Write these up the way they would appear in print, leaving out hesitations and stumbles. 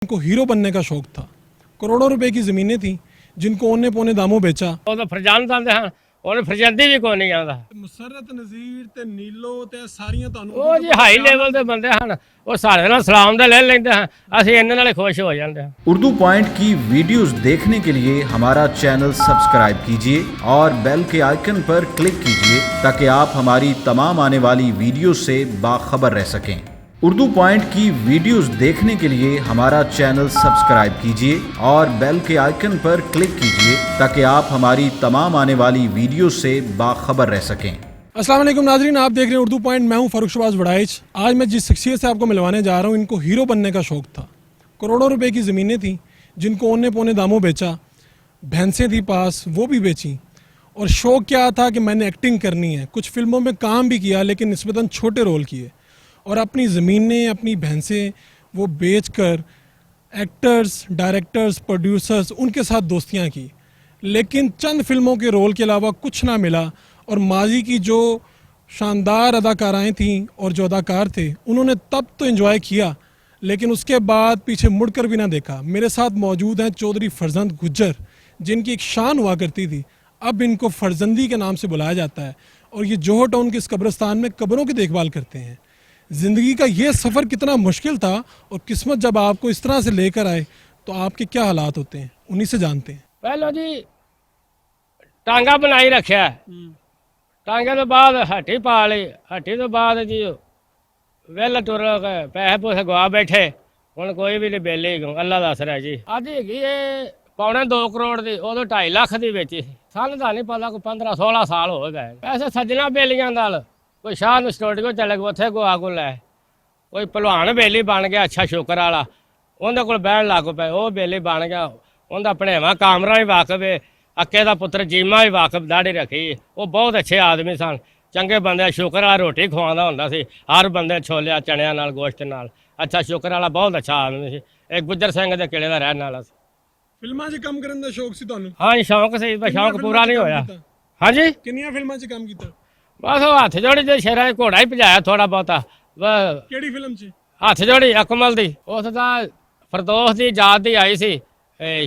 इनको हीरो बनने का शौक था। करोड़ों रुपए की ज़मीनें थी जिनको औने पौने दामों बेचा। ਉਹ ਤਾਂ ਫਰਜ਼ਾਨ ਦੰਦੇ ਹਨ ਉਹਨੇ ਫਰਜ਼ੰਦੀ ਵੀ ਕੋਈ ਨਹੀਂ ਆਉਂਦਾ। ਮੁਸਰਤ ਨਜ਼ੀਰ ਤੇ ਨੀਲੋ ਤੇ ਸਾਰੀਆਂ ਤੁਹਾਨੂੰ ਉਹ ਜੀ ਹਾਈ ਲੈਵਲ ਦੇ ਬੰਦੇ ਹਨ, ਉਹ ਸਾਡੇ ਨਾਲ ਸਲਾਮ ਦਾ ਲੈ ਲੈਂਦੇ ਹਨ, ਅਸੀਂ ਇਹਨਾਂ ਨਾਲ खुश हो जाते हैं। उर्दू पॉइंट की वीडियोस देखने के लिए हमारा चैनल सब्सक्राइब कीजिए और बेल के आइकन पर क्लिक कीजिए ताकि आप हमारी तमाम आने वाली वीडियो से बाखबर रह सकें। उर्दू पॉइंट की वीडियोस देखने के लिए हमारा चैनल सब्सक्राइब कीजिए और बेल के आइकन पर क्लिक कीजिए ताकि आप हमारी तमाम आने वाली वीडियो से बाखबर रह सकें। अस्सलाम वालेकुम नाजरीन, आप देख रहे हैं उर्दू पॉइंट। मैं हूं फरुख शहबाज वड़ाइच। आज मैं जिस शख्सियत से आपको मिलवाने जा रहा हूं, इनको हीरो बनने का शौक था। करोड़ों रुपए की ज़मीनें थी जिनको औने पौने दामों बेचा, भैंसें थी पास वो भी बेची। और शौक क्या था कि मैंने एक्टिंग करनी है। कुछ फिल्मों में काम भी किया लेकिन निस्बतन छोटे रोल किए और अपनी ज़मीनें अपनी भैंसें वो बेचकर एक्टर्स, डायरेक्टर्स, प्रोड्यूसर्स उनके साथ दोस्तियां की। लेकिन चंद फिल्मों के रोल के अलावा कुछ ना मिला और माजी की जो शानदार अदाकाराएँ थीं और जो अदाकार थे उन्होंने तब तो एंजॉय किया लेकिन उसके बाद पीछे मुड़कर भी ना देखा। मेरे साथ मौजूद हैं चौधरी फरजंद गुज्जर, जिनकी एक शान हुआ करती थी। अब इनको फरजंदी के नाम से बुलाया जाता है और ये जोहर टाउन के इस कब्रिस्तान में कब्रों की देखभाल करते हैं। ज़िंदगी का ये सफ़र कितना मुश्किल था और किस्मत जब आपको इस तरह से लेकर आए तो आपके क्या हालात होते हैं, उन्हीं से जानते हैं। ਪਹਿਲਾਂ ਜੀ ਟਾਂਗਾ ਬਣਾਈ ਰੱਖਿਆ, ਟਾਂਗੇ ਤੋਂ ਬਾਅਦ ਹੱਟੀ ਪਾ ਲਈ, ਹੱਟੀ ਤੋਂ ਬਾਅਦ ਜੀ ਵਿਹਲਾ ਟੁਰ ਕੇ ਪੈਸੇ ਪੂਸੇ ਗਵਾ ਬੈਠੇ। ਹੁਣ ਕੋਈ ਵੀ ਨਹੀਂ ਬੇਲੇ ਅੱਲਾ ਦਾ ਅਸਰ ਹੈ ਜੀ। ਅੱਜ ਹੈਗੀ ਇਹ ਪੌਣੇ 2 ਕਰੋੜ ਦੀ, ਉਦੋਂ 2.5 ਲੱਖ ਦੀ ਵੇਚੀ ਸੀ। ਸਾਨੂੰ ਤਾਂ ਨਹੀਂ ਪਤਾ, ਕੋਈ 15-16 ਸਾਲ ਹੋ ਗਏ। ਪੈਸੇ ਸੱਜਣਾ ਬੇਲੀਆਂ ਨਾਲ, ਕੋਈ ਸ਼ਾਹ ਨੂੰ ਸਟੂਡੀਓ ਚਲੇ ਗਏ, ਉੱਥੇ ਗਵਾ ਕੋ ਲੈ। ਕੋਈ ਭਲਵਾਨ ਬੇਲੀ ਬਣ ਗਿਆ ਅੱਛਾ ਸ਼ੁਕਰ ਵਾਲਾ, ਉਹਦੇ ਕੋਲ ਬਹਿਣ ਲੱਗ ਪਏ, ਉਹ ਬੇਲੀ ਬਣ ਗਿਆ। ਉਹਦਾ ਭਣੇਵਾਂ ਕਾਮਰਾ ਵੀ ਵਾਕਫ ਹੈ, ਅੱਕੇ ਦਾ ਪੁੱਤਰ ਜੀਮਾ ਵੀ ਵਾਕਫ, ਦਾੜੀ ਰੱਖੀ। ਉਹ ਬਹੁਤ ਅੱਛੇ ਆਦਮੀ ਸਨ, ਚੰਗੇ ਬੰਦੇ। ਸ਼ੁਕਰ ਵਾਲਾ ਰੋਟੀ ਖਵਾਉਂਦਾ ਹੁੰਦਾ ਸੀ ਹਰ ਬੰਦੇ, ਛੋਲਿਆਂ ਚਣਿਆਂ ਨਾਲ, ਗੋਸ਼ਤ ਨਾਲ। ਅੱਛਾ ਸ਼ੁਕਰ ਵਾਲਾ ਬਹੁਤ ਅੱਛਾ ਆਦਮੀ ਸੀ। ਇਹ ਗੁੱਜਰ ਸਿੰਘ ਦੇ ਕਿਲੇ ਦਾ ਰਹਿਣ ਵਾਲਾ ਸੀ। ਫਿਲਮਾਂ 'ਚ ਕੰਮ ਕਰਨ ਦਾ ਸ਼ੌਕ ਸੀ ਤੁਹਾਨੂੰ? ਹਾਂ ਜੀ, ਸ਼ੌਂਕ ਸੀ, ਪਰ ਸ਼ੌਂਕ ਪੂਰਾ ਨਹੀਂ ਹੋਇਆ। ਹਾਂਜੀ, ਕਿੰਨੀਆਂ ਫਿਲਮਾਂ 'ਚ ਕੰਮ ਕੀਤਾ? ਬਸ ਉਹ ਹੱਥ ਜੋੜੀ ਦੇ ਸ਼ੇਰਾਂ 'ਚ ਘੋੜਾ ਹੀ ਭਜਾਇਆ ਥੋੜਾ ਬਹੁਤਾ। ਕਿਹੜੀ ਫਿਲਮ 'ਚ? ਹੱਥ ਜੋੜੀ ਅਕਮਲ ਦੀ, ਉਸ ਦਾ ਫਰਦੋਸ ਦੀ ਯਾਦ ਦੀ ਆਈ ਸੀ,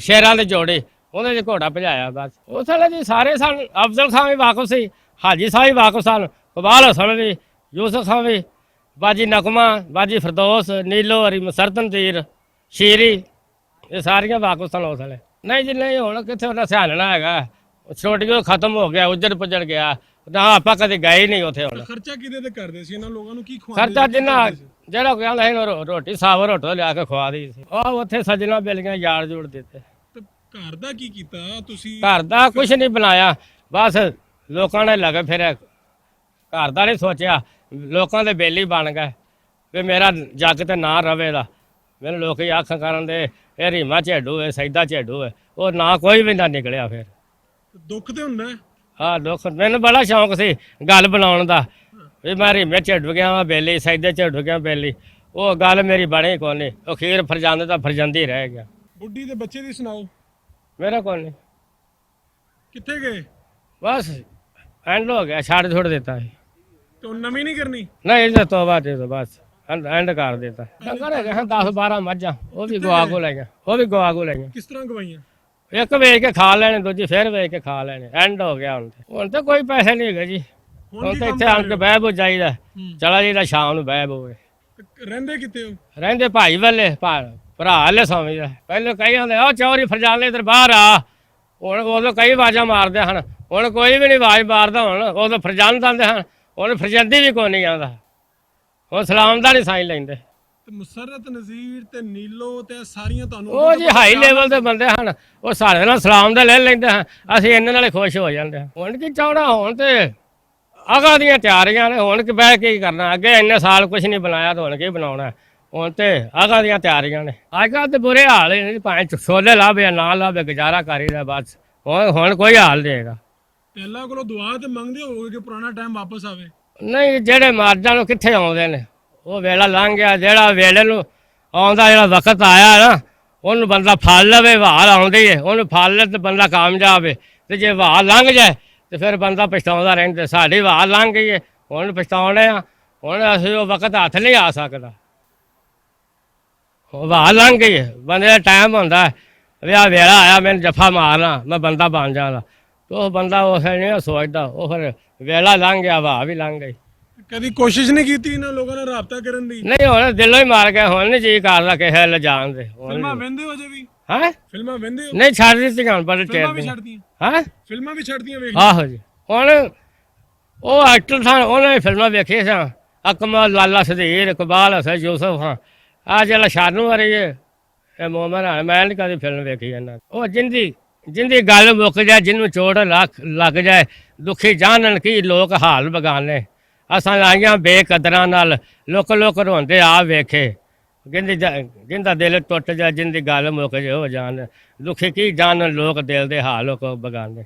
ਸ਼ੇਰਾਂ ਦੇ ਜੋੜੇ, ਉਹਦੇ 'ਚ ਘੋੜਾ ਭਜਾਇਆ ਬਸ। ਉਸ ਵੇਲੇ ਜੀ ਸਾਰੇ ਸਨ, ਅਫਜ਼ਲ ਖਾਨ ਵੀ ਵਾਕਫ ਸੀ, ਹਾਜੀ ਸਾਹਿਬ ਵੀ ਵਾਕਫ ਸਨ, ਕਬਾਲ ਹਸਨ ਵੀ, ਯੂਸਫ ਖਾਨ ਵੀ, ਬਾਜੀ ਨਕਮਾ, ਬਾਜੀ ਫਰਦੋਸ, ਨੀਲੋ ਹਰੀ, ਮਸਰਤਨ ਤੀਰ, ਸ਼ੀਰੀ, ਇਹ ਸਾਰੀਆਂ ਵਾਕਫ ਸਨ ਉਸ ਵੇਲੇ। ਨਹੀਂ ਜੀ ਨਹੀਂ, ਹੁਣ ਕਿੱਥੇ ਉਹਨਾਂ ਸਿਆਲਣਾ ਹੈਗਾ, ਛੋਟੀਆਂ ਖਤਮ ਹੋ ਗਿਆ, ਉੱਜੜ ਪੁੱਜੜ ਗਿਆ। ਨਾ ਆਪਾਂ ਕਦੇ ਗਏ ਨਹੀਂ ਉੱਥੇ। ਹੁਣ ਖਰਚਾ ਕਿਹਦੇ ਤੇ ਕਰਦੇ ਸੀ? ਇਹਨਾਂ ਲੋਕਾਂ ਨੂੰ ਕੀ ਖਵਾਉਂਦੇ? ਖਰਚਾ ਜਿੰਨਾ ਜਿਹੜਾ ਕੋਈ ਆਂਦਾ ਸੀ ਰੋਟੀ ਸਾਵਰ ਹੋਟਲ ਲਿਆ ਕੇ ਖਵਾ ਦੀ ਸੀ। ਉਹ ਉੱਥੇ ਸੱਜਣਾ ਬੇਲੀਆਂ ਯਾਰ ਜੋੜ ਦਿੱਤੇ। ਤੇ ਘਰ ਦਾ ਕੀ ਕੀਤਾ ਤੁਸੀਂ? ਘਰ ਦਾ ਕੁਛ ਨਹੀਂ ਬਣਾਇਆ, ਬਸ ਲੋਕਾਂ ਨੇ ਲੱਗੇ ਫਿਰ। ਘਰ ਦਾ ਨਹੀਂ ਸੋਚਿਆ, ਲੋਕਾਂ ਦੇ ਬੇਲੀ ਬਣ ਗਏ ਵੀ ਮੇਰਾ ਜੱਗ ਤੇ ਨਾ ਰਵੇਗਾ। ਮੈਨੂੰ ਲੋਕ ਆਖਾਂ ਕਰਨ ਦੇ ਇਹ ਰੀਮਾ ਝੇਡੂ ਹੈ, ਸੈਦਾ ਝੇਡੂ ਹੈ, ਉਹ ਨਾ ਕੋਈ ਵੀ ਨਾ ਨਿਕਲਿਆ। ਫਿਰ ਦੁੱਖ ਤੇ ਹੁੰਦਾ ਹੈ। ਹਾਂ ਦੁੱਖ, ਮੈਨੂੰ ਬੜਾ ਸ਼ੌਂਕ ਸੀ ਗੱਲ ਬਣਾਉਣ ਦਾ ਵੀ ਮੈਂ ਰੀਮੇ ਝੇਡੂ ਗਿਆ ਵਾਂ ਬੇਲੀ, ਸੈਦੇ ਝੇਡੂ ਗਿਆ ਬੇਲੀ। ਉਹ ਗੱਲ ਮੇਰੀ ਬਣੀ ਕੋਈ ਨਹੀਂ, ਅਖੀਰ ਫਰਜ਼ੰਦ ਦਾ ਫਰਜ਼ੰਦੀ ਰਹਿ ਗਿਆ। ਬੁੱਢੀ ਦੇ ਬੱਚੇ ਦੀ ਸੁਣਾਓ। ਮੇਰਾ ਕੋਈ ਨਹੀਂ, ਕਿੱਥੇ ਗਏ? ਬਸ ਐਂਡ ਹੋ ਗਿਆ, ਛੱਡ ਛੋੜ ਦਿੱਤਾ ਸੀ। ਤੇ ਉਹ ਨਵੀਂ ਨਹੀਂ ਕਰਨੀ? ਨਹੀਂ ਇਹ ਤੋਬਾ ਦੇ ਦੋ, ਬਸ ਐਂਡ ਕਰ ਦਿੱਤਾ। ਡੰਗਰ ਹੈਗੇ ਹਨ 10-12 ਮੱਝਾਂ, ਉਹ ਵੀ ਗਵਾ ਕੋ ਲੈ ਗਿਆ, ਉਹ ਵੀ ਗਵਾ ਕੋ ਲੈ ਗਿਆ। ਕਿਸ ਤਰ੍ਹਾਂ ਗਵਾਈਆਂ? ਇੱਕ ਵੇਚ ਕੇ ਖਾ ਲੈਣੇ, ਦੂਜੀ ਫਿਰ ਵੇਚ ਕੇ ਖਾ ਲੈਣੇ। ਐਂਡ ਹੋ ਗਿਆ ਹੁਣ ਤੇ ਕੋਈ ਪੈਸੇ ਨਹੀਂ ਹੈਗੇ ਜੀ। ਹੁਣ ਤਾਂ ਇੱਥੇ ਆਣ ਕੇ ਬਹਿ ਬੋ ਜਾਈਦਾ, ਚਲਾ ਜਾਈਦਾ ਸ਼ਾਮ ਨੂੰ ਬਹਿ ਬੋਏ। ਰਹਿੰਦੇ ਕਿੱਥੇ ਹੋ? ਰਹਿੰਦੇ ਭਾਈ ਵੱਲੇ, ਭਰਾ ਹਲੇ ਸਮਝਦਾ। ਪਹਿਲੇ ਕਈ ਆਉਂਦੇ ਉਹ ਚੌਰੀ ਫਰਜ਼ਾਨੇ ਇੱਧਰ ਬਾਹਰ ਆ। ਹੁਣ ਉਦੋਂ ਕਈ ਆਵਾਜ਼ਾਂ ਮਾਰਦੇ ਹਨ, ਹੁਣ ਕੋਈ ਵੀ ਨਹੀਂ ਆਵਾਜ਼ ਮਾਰਦਾ। ਹੁਣ ਉਦੋਂ ਫਰਜ਼ੰਦ ਆਉਂਦੇ ਹਨ, ਹੁਣ ਫਰਜ਼ੰਦੀ ਵੀ ਕੋਈ ਨਹੀਂ ਆਉਂਦਾ। ਹੁਣ ਸਲਾਮ ਦਾ ਨਹੀਂ ਸਾਈਨ ਲੈਂਦੇ। ਤੇ ਮੁਸਰਤ ਨਜ਼ੀਰ ਤੇ ਨੀਲੋ ਤੇ ਸਾਰੀਆਂ ਤੁਹਾਨੂੰ ਉਹ ਜੀ ਹਾਈ ਲੈਵਲ ਦੇ ਬੰਦੇ ਹਨ, ਉਹ ਸਾਡੇ ਨਾਲ ਸਲਾਮ ਦਾ ਲੈ ਲੈਂਦੇ ਹਨ, ਅਸੀਂ ਇਹਨਾਂ ਨਾਲ ਖੁਸ਼ ਹੋ ਜਾਂਦੇ ਹਾਂ। ਹੁਣ ਕੀ ਚਾਹਣਾ, ਹੁਣ ਤੇ ਅਗਾਂ ਦੀਆਂ ਤਿਆਰੀਆਂ ਨੇ। ਹੁਣ ਕਿ ਬਹਿ ਕੇ ਕੀ ਕਰਨਾ, ਅੱਗੇ ਇੰਨੇ ਸਾਲ ਕੁਝ ਨਹੀਂ ਬਣਾਇਆ ਤਾਂ ਹੁਣ ਕੀ ਬਣਾਉਣਾ। ਹੁਣ ਤੇ ਅਗਾਂ ਦੀਆਂ ਤਿਆਰੀਆਂ ਨੇ। ਅੱਜ ਕੱਲ੍ਹ ਤੇ ਬੁਰੇ ਹਾਲ ਨੇ, ਭਾਵੇਂ ਛੋਲੇ ਲਾਵੇ ਨਾ ਲਾਵੇ, ਗੁਜ਼ਾਰਾ ਕਰੀਦਾ ਬਸ। ਹੁਣ ਕੋਈ ਹਾਲ ਨਹੀਂ ਹੈਗਾ। ਤੇ ਅੱਲਾ ਕੋਲੋਂ ਦੁਆ ਤੇ ਮੰਗਦੇ ਹੋਵੋਗੇ ਕਿ ਪੁਰਾਣਾ ਟਾਈਮ ਵਾਪਸ ਆਵੇ? ਨਹੀਂ, ਜਿਹੜੇ ਮਰਦਾਂ ਨੂੰ ਕਿੱਥੇ ਆਉਂਦੇ ਨੇ, ਉਹ ਵੇਲਾ ਲੰਘ ਗਿਆ। ਜਿਹੜਾ ਵੇਲੇ ਨੂੰ ਆਉਂਦਾ, ਜਿਹੜਾ ਵਕਤ ਆਇਆ ਨਾ, ਉਹਨੂੰ ਬੰਦਾ ਫੜ ਲਵੇ। ਵਾਰ ਆਉਂਦੀ ਹੈ, ਉਹਨੂੰ ਫੜ ਲੈ ਤੇ ਬੰਦਾ ਕਾਮਯਾਬ ਹੈ। ਤੇ ਜੇ ਵਾਰ ਲੰਘ ਜਾਏ ਤੇ ਫਿਰ ਬੰਦਾ ਪਛਤਾਉਂਦਾ ਰਹਿੰਦਾ। ਸਾਡੀ ਵਾਰ ਲੰਘ ਗਈ ਹੈ, ਹੁਣ ਪਛਤਾਉਣੇ ਆ। ਹੁਣ ਅਸੀਂ ਉਹ ਵਕਤ ਹੱਥ ਨਹੀਂ ਆ ਸਕਦਾ। ਵਾਹ ਲੰਘ ਗਈ ਬੰਦੇ ਦਾ ਟਾਈਮ ਹੁੰਦਾ ਵਿਆਹ ਵੇਲਾ ਆਇਆ ਮੈਨੂੰ ਜੱਫਾ ਮਾਰਨਾ ਮੈਂ ਬੰਦਾ ਬਣ ਜਾਣਾ ਤੇ ਉਹ ਬੰਦਾ ਉਸ ਨਹੀਂ ਸੋਚਦਾ ਉਹ ਫਿਰ ਵੇਲਾ ਲੰਘ ਗਿਆ ਵਾਹ ਵੀ ਲੰਘ ਗਈ ਕਦੀ ਕੋਸ਼ਿਸ਼ ਨਹੀਂ ਕੀਤੀ ਇਹਨਾਂ ਲੋਕਾਂ ਨਾਲ ਰਾਬਤਾ ਕਰਨ ਦੀ ਨਹੀਂ ਹੁਣ ਦਿਲੋਂ ਹੀ ਮਾਰ ਗਿਆ ਹੁਣ ਨਹੀਂ ਜੀ ਕਰਦਾ ਕਿਸੇ ਲੈ ਜਾਣ ਦੇ ਫਿਲਮਾਂ ਵੇਂਦੇ ਹੋ ਅਜੇ ਵੀ ਹਾਂ ਫਿਲਮਾਂ ਵੇਂਦੇ ਹੋ ਨਹੀਂ ਛੱਡ ਦਿੱਤੀਆਂ ਹੁਣ ਪਰ ਫਿਲਮਾਂ ਵੀ ਟੇਪ ਛੱਡਤੀਆਂ ਹਾਂ ਫਿਲਮਾਂ ਵੀ ਛੱਡਤੀਆਂ ਵੇਖ ਆਹੋ ਜੀ ਹੁਣ ਉਹ ਐਕਟਰ ਸਨ ਉਹਨਾਂ ਨੇ ਫਿਲਮਾਂ ਵੇਖੀਆਂ ਸਨ ਅਕਮਲ ਲਾਲਾ ਸਦੀਰ ਇਕਬਾਲ ਹਸਨ ਯੂਸਫ ਖਾਂ ਆ ਜਿਹੜਾ ਸ਼ਾਨੂ ਆ ਰਹੀ ਹੈ ਇਹ ਮੋਮਨ ਆ ਮੈਂ ਨਹੀਂ ਕਦੀ ਫਿਲਮ ਵੇਖੀ ਇਹਨਾਂ ਉਹ ਜਿੰਦੀ ਗੱਲ ਮੁੱਕ ਜਾਏ ਜਿਹਨੂੰ ਚੋਟ ਲੱਗ ਜਾਏ ਦੁਖੀ ਜਾਣਨ ਕੀ ਲੋਕ ਹਾਲ ਬਗਾਨੇ ਅਸਾਂ ਲਾਈਆਂ ਬੇਕਦਰਾਂ ਨਾਲ ਲੋਕ ਰੋਂਦੇ ਆ ਵੇਖੇ ਜਿੰਦਾ ਦਿਲ ਟੁੱਟ ਜਾ ਜਿੰਦੀ ਗੱਲ ਮੁੱਕ ਜੇ ਹੋ ਜਾਣ ਦੁਖੀ ਕੀ ਜਾਣਨ ਲੋਕ ਦਿਲ ਦੇ ਹਾਲ ਬਗਾਨੇ